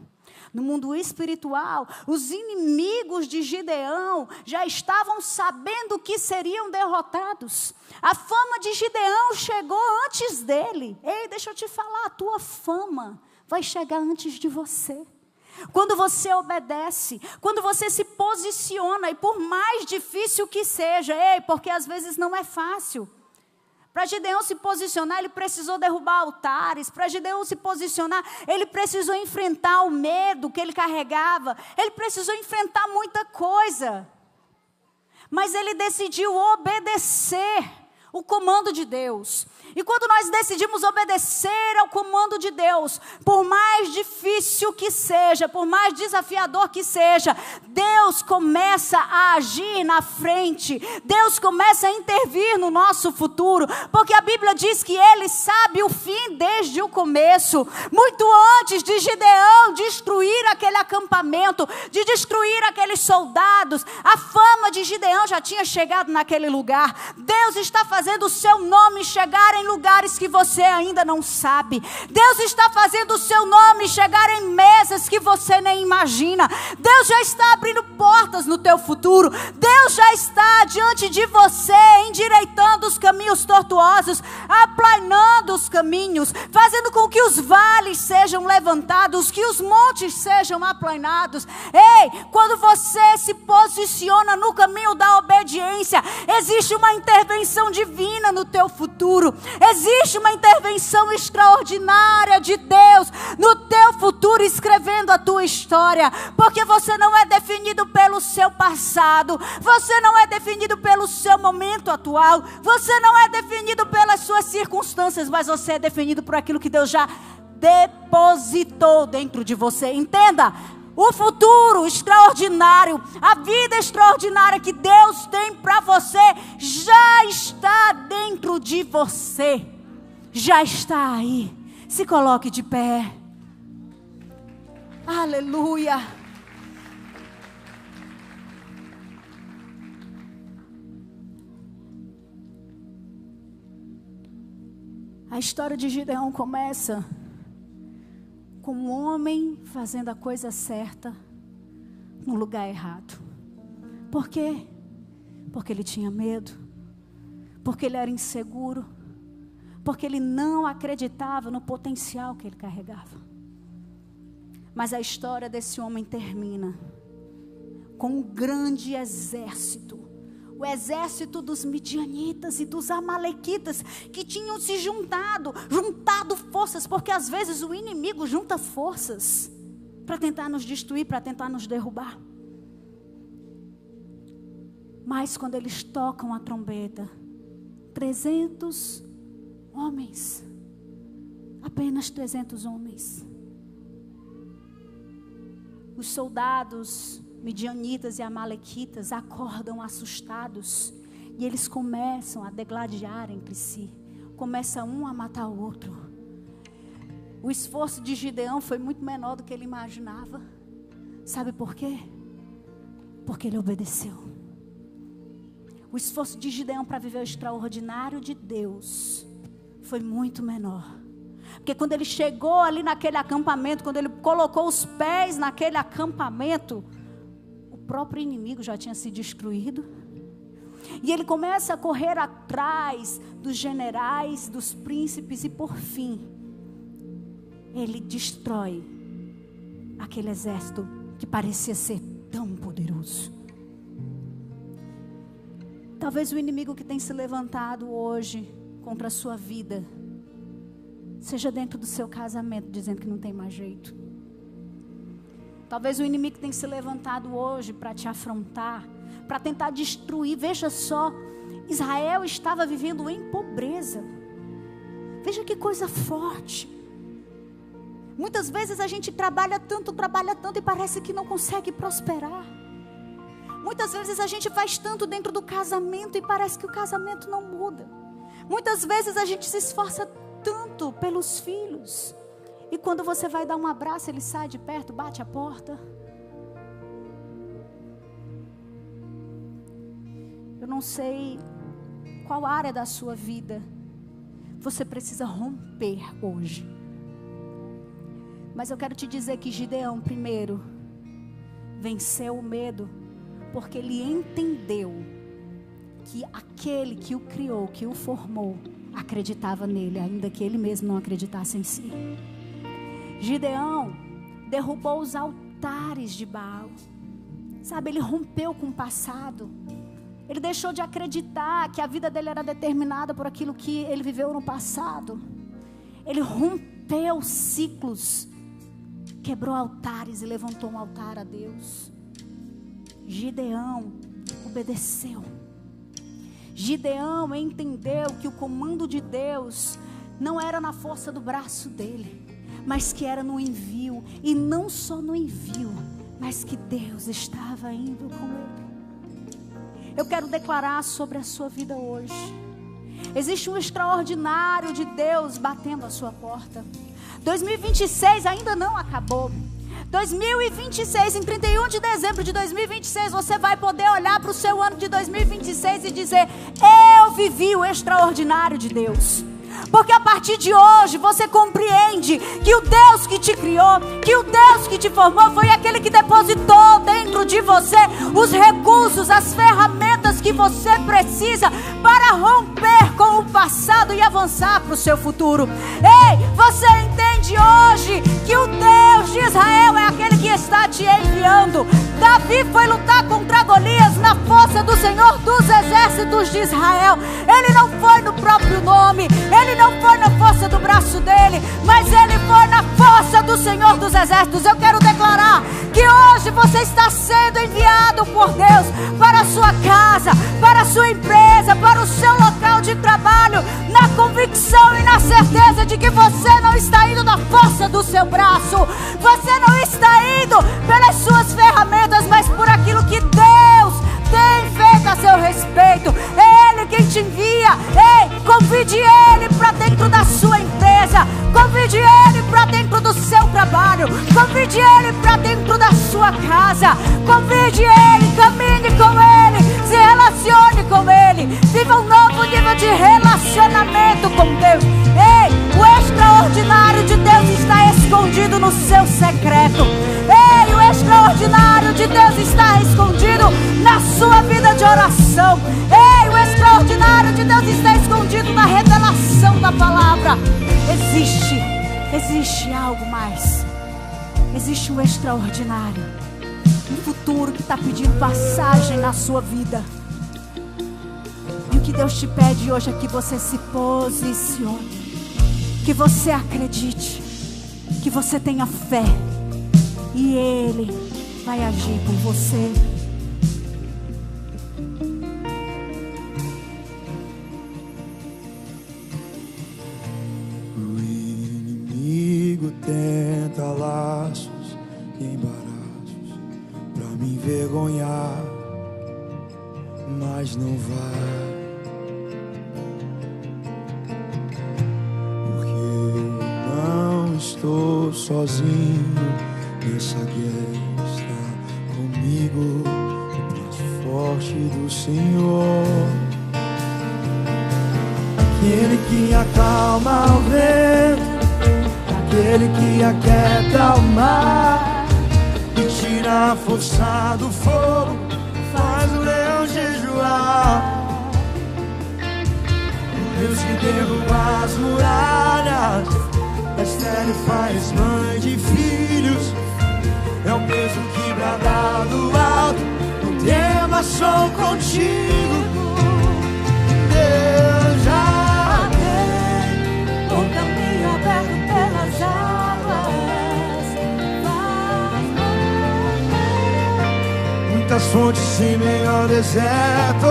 No mundo espiritual, os inimigos de Gideão já estavam sabendo que seriam derrotados. A fama de Gideão chegou antes dele. Ei, deixa eu te falar, a tua fama vai chegar antes de você. Quando você obedece, quando você se posiciona, e por mais difícil que seja, porque às vezes não é fácil. Para Gideão se posicionar, ele precisou derrubar altares. Para Gideão se posicionar, ele precisou enfrentar o medo que ele carregava. Ele precisou enfrentar muita coisa. Mas ele decidiu obedecer o comando de Deus. E quando nós decidimos obedecer ao comando de Deus, por mais difícil que seja, por mais desafiador que seja, Deus começa a agir na frente. Deus começa a intervir no nosso futuro, porque a Bíblia diz que Ele sabe o fim desde o começo. Muito antes de Gideão destruir aquele acampamento, de destruir aqueles soldados, a fama de Gideão já tinha chegado naquele lugar. Deus está fazendo o seu nome chegar em lugares que você ainda não sabe. Deus está fazendo o seu nome chegar em mesas que você nem imagina. Deus já está abrindo portas no teu futuro. Deus já está diante de você, endireitando os caminhos tortuosos, aplanando os caminhos, fazendo com que os vales sejam levantados, que os montes sejam aplanados. Ei, quando você se posiciona no caminho da obediência, existe uma intervenção divina no teu futuro. Existe uma intervenção extraordinária de Deus no teu futuro, escrevendo a tua história. Porque você não é definido pelo seu passado. Você não é definido pelo seu momento atual. Você não é definido pelas suas circunstâncias, mas você é definido por aquilo que Deus já depositou dentro de você. Entenda? O futuro extraordinário, a vida extraordinária que Deus tem para você, já está dentro de você. Já está aí. Se coloque de pé. Aleluia. A história de Gideão começa com um homem fazendo a coisa certa no lugar errado. Por quê? Porque ele tinha medo, porque ele era inseguro, porque ele não acreditava no potencial que ele carregava. Mas a história desse homem termina com um grande exército. O exército dos midianitas e dos amalequitas, que tinham se juntado forças, porque às vezes o inimigo junta forças para tentar nos destruir, para tentar nos derrubar. Mas quando eles tocam a trombeta, 300 homens, apenas 300 homens. Os soldados midianitas e amalequitas acordam assustados e eles começam a degladiar entre si. Começa um a matar o outro. O esforço de Gideão foi muito menor do que ele imaginava. Sabe por quê? Porque ele obedeceu. O esforço de Gideão para viver o extraordinário de Deus foi muito menor. Porque quando ele chegou ali naquele acampamento, quando ele colocou os pés naquele acampamento, o próprio inimigo já tinha se destruído. E ele começa a correr atrás dos generais, dos príncipes e por fim, ele destrói aquele exército que parecia ser tão poderoso. Talvez o inimigo que tem se levantado hoje contra a sua vida seja dentro do seu casamento, dizendo que não tem mais jeito. Talvez o inimigo que tem se levantado hoje para te afrontar, para tentar destruir. Veja só, Israel estava vivendo em pobreza. Veja que coisa forte. Muitas vezes a gente trabalha tanto e parece que não consegue prosperar. Muitas vezes a gente faz tanto dentro do casamento e parece que o casamento não muda. Muitas vezes a gente se esforça tanto pelos filhos e quando você vai dar um abraço, ele sai de perto, bate a porta. Eu não sei qual área da sua vida você precisa romper hoje. Mas eu quero te dizer que Gideão, primeiro, venceu o medo, porque ele entendeu que aquele que o criou, que o formou, acreditava nele, ainda que ele mesmo não acreditasse em si. Gideão derrubou os altares de Baal. Sabe, ele rompeu com o passado. Ele deixou de acreditar que a vida dele era determinada por aquilo que ele viveu no passado. Ele rompeu ciclos, quebrou altares e levantou um altar a Deus. Gideão obedeceu. Gideão entendeu que o comando de Deus não era na força do braço dele, mas que era no envio. E não só no envio, mas que Deus estava indo com ele. Eu quero declarar sobre a sua vida hoje. Existe um extraordinário de Deus batendo a sua porta. 2026 ainda não acabou. 2026, em 31 de dezembro de 2026, você vai poder olhar para o seu ano de 2026 e dizer: eu vivi o extraordinário de Deus. Porque a partir de hoje você compreende que o Deus que te criou, que o Deus que te formou, foi aquele que depositou dentro de você os recursos, as ferramentas que você precisa para romper com o passado e avançar para o seu futuro. Ei, você entende hoje que o Deus de Israel é aquele que está te enviando. Davi foi lutar contra Golias na força do Senhor dos exércitos de Israel. Ele não foi no próprio nome, ele não foi na força do braço dele, mas ele foi na força do Senhor dos exércitos. Eu quero declarar que hoje você está sendo enviado por Deus para a sua casa, para a sua empresa, para o seu local de trabalho, na convicção e na certeza de que você não está indo na força do seu braço, você não está indo pelas suas ferramentas, mas por aquilo que Deus tem feito a seu respeito. É Ele quem te envia. Ei, convide Ele para dentro da sua empresa, convide Ele para dentro do seu trabalho, convide Ele para dentro da sua casa, convide Ele, caminhe com Ele, se relacione com Ele, viva um novo nível de relacionamento com Deus. Ei, o extraordinário de Deus está escondido no seu secreto. Ei, o extraordinário de Deus está escondido na sua vida de oração. Ei, o extraordinário de Deus está escondido na revelação da palavra. Existe algo mais. Existe um extraordinário, um futuro que está pedindo passagem na sua vida. E o que Deus te pede hoje é que você se posicione, que você acredite, que você tenha fé, e Ele vai agir por você. O inimigo tenta laços e embaraços pra me envergonhar, mas não vai. Estou sozinho nessa guerra, está comigo o braço forte do Senhor, aquele que acalma o vento, aquele que aquieta o mar e tira a força do fogo, faz o leão jejuar. O Deus que derruba as muralhas, Esther faz mãe de filhos, é o mesmo que brada do alto, não temas, sou contigo. Deus já tem um caminho aberto pelas águas, muitas fontes em meio ao deserto.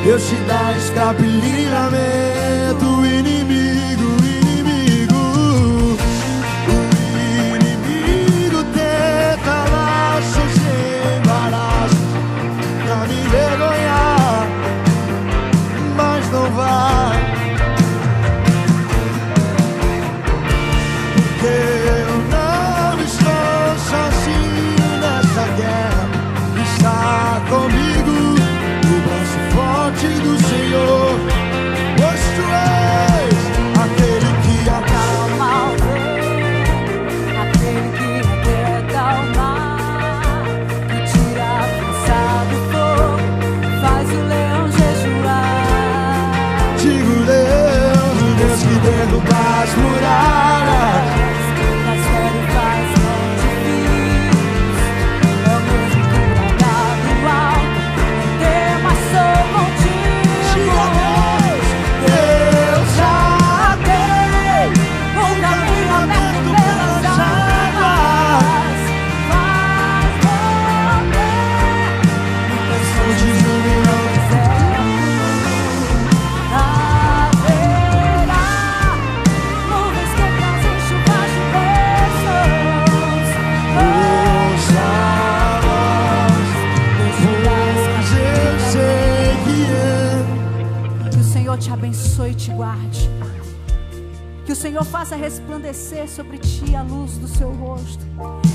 Deus te dá escape e livramento. O inimigo tenta laços e embaraços pra me envergonhar, mas não vai, porque eu não estou sozinho nessa guerra. Está comigo do Senhor, pois tu és aquele que acalma o vento, aquele que aquieta o mar, que tira a força do fogo, faz o leão jejuar. Digo Deus, o Deus que derruba as muralhas, mas ele faz mãe de filhos, é o mesmo que brada do alto, não temas, sou contigo. Deus já tem um caminho aberto pelas águas, faz romper muitas fontes no meu deserto. Haverá nuvens que trazem chuvas de bênçãos. Ouça a voz, pois eu sei que é. Que o Senhor te abençoe e te guarde. Que o Senhor faça resplandecer sobre ti a luz do seu rosto.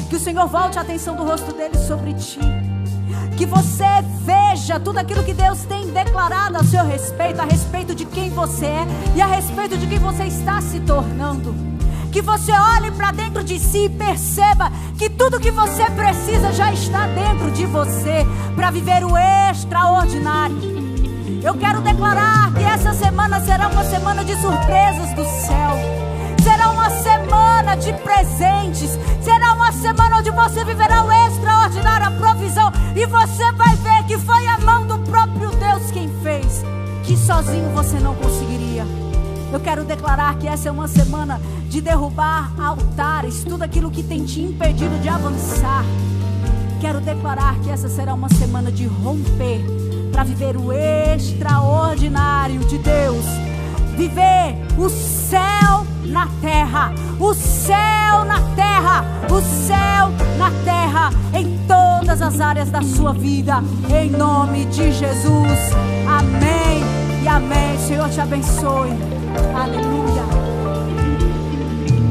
Que o Senhor volte a atenção do rosto dele sobre ti. Que você veja tudo aquilo que Deus tem declarado a seu respeito, a respeito de quem você é e a respeito de quem você está se tornando. Que você olhe para dentro de si e perceba que tudo que você precisa já está dentro de você para viver o extraordinário. Eu quero declarar que essa semana será uma semana de surpresas do céu. Será uma semana de presentes. Será uma semana onde você viverá o extraordinário, a provisão. E você vai ver que foi a mão do próprio Deus quem fez, que sozinho você não conseguiria. Eu quero declarar que essa é uma semana de derrubar altares, tudo aquilo que tem te impedido de avançar. Quero declarar que essa será uma semana de romper, para viver o extraordinário de Deus. Viver o céu na terra, o céu na terra, o céu na terra, em todas as áreas da sua vida, em nome de Jesus. Amém e amém. Senhor te abençoe. Aleluia.